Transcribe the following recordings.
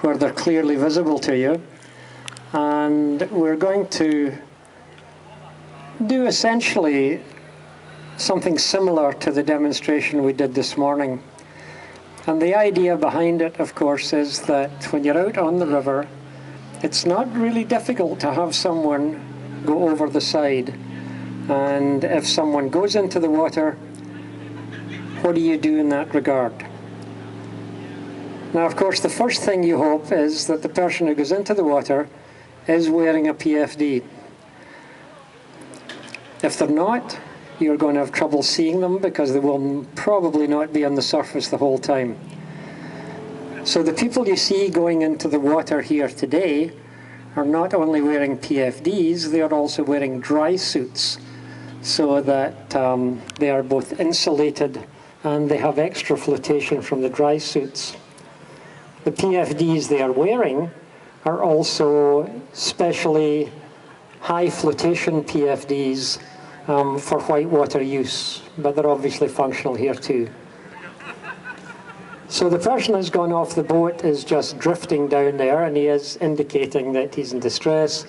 where they're clearly visible to you. And we're going to do essentially something similar to the demonstration we did this morning. And the idea behind it, of course, is that when you're out on the river, it's not really difficult to have someone go over the side. And if someone goes into the water, what do you do in that regard? Now, of course, the first thing you hope is that the person who goes into the water is wearing a PFD. If they're not, you're going to have trouble seeing them because they will probably not be on the surface the whole time. So the people you see going into the water here today are not only wearing PFDs, they are also wearing dry suits so that they are both insulated and they have extra flotation from the dry suits. The PFDs they are wearing are also specially high flotation PFDs for whitewater use, but they're obviously functional here too. So the person who's gone off the boat is just drifting down there, and he is indicating that he's in distress.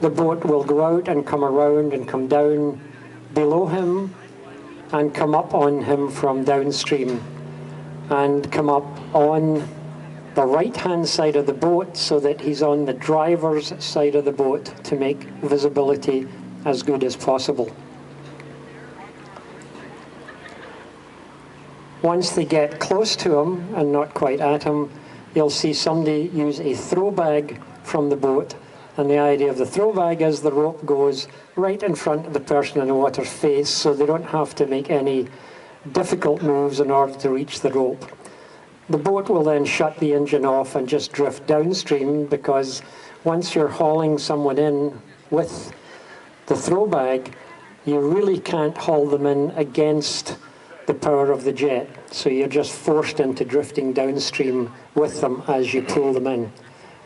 The boat will go out and come around and come down below him and come up on him from downstream and come up on the right-hand side of the boat so that he's on the driver's side of the boat to make visibility as good as possible. Once they get close to him and not quite at him, you'll see somebody use a throw bag from the boat. And the idea of the throw bag is the rope goes right in front of the person in the water's face so they don't have to make any difficult moves in order to reach the rope. The boat will then shut the engine off and just drift downstream, because once you're hauling someone in with the throw bag, you really can't haul them in against the power of the jet. So you're just forced into drifting downstream with them as you pull them in.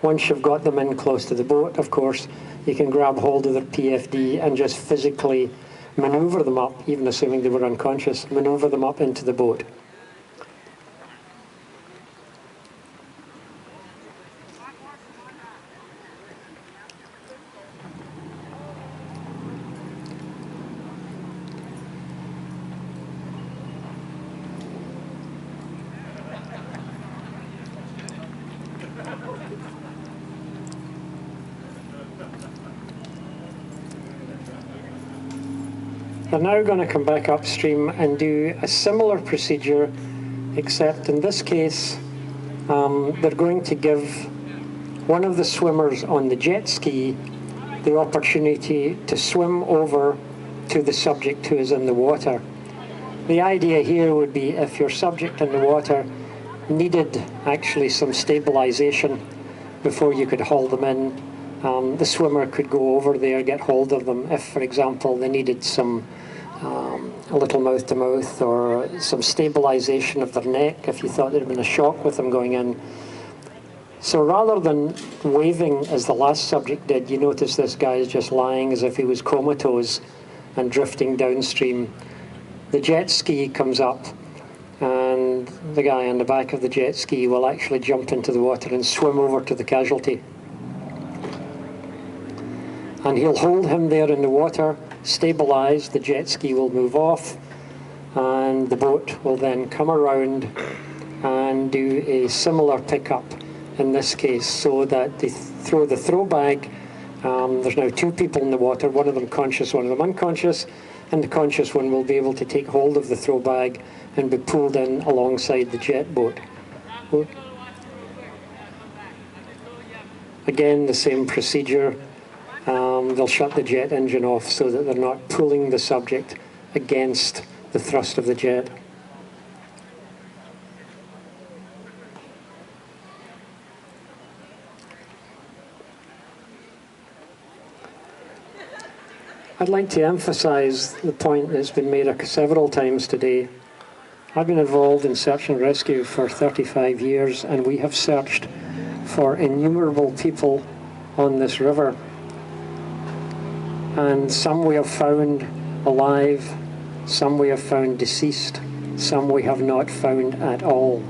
Once you've got them in close to the boat, of course, you can grab hold of their PFD and just physically maneuver them up, even assuming they were unconscious, maneuver them up into the boat. They're now going to come back upstream and do a similar procedure, except in this case they're going to give one of the swimmers on the jet ski the opportunity to swim over to the subject who is in the water. The idea here would be if your subject in the water needed actually some stabilization before you could haul them in, the swimmer could go over there, get hold of them. If, for example, they needed some a little mouth-to-mouth or some stabilization of their neck, if you thought there had been a shock with them going in. So rather than waving as the last subject did, you notice this guy is just lying as if he was comatose and drifting downstream. The jet ski comes up, and the guy on the back of the jet ski will actually jump into the water and swim over to the casualty. And he'll hold him there in the water, stabilize, the jet ski will move off, and the boat will then come around and do a similar pickup in this case, so that they throw the throw bag. There's now two people in the water, one of them conscious, one of them unconscious, and the conscious one will be able to take hold of the throw bag and be pulled in alongside the jet boat. Again, the same procedure. They'll shut the jet engine off so that they're not pulling the subject against the thrust of the jet. I'd like to emphasize the point that's been made several times today. I've been involved in search and rescue for 35 years, and we have searched for innumerable people on this river. And some we have found alive, some we have found deceased, some we have not found at all.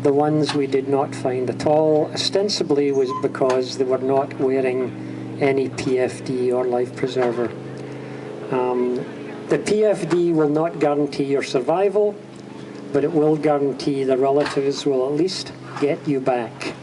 The ones we did not find at all, ostensibly, was because they were not wearing any PFD or life preserver. The PFD will not guarantee your survival, but it will guarantee the relatives will at least get you back.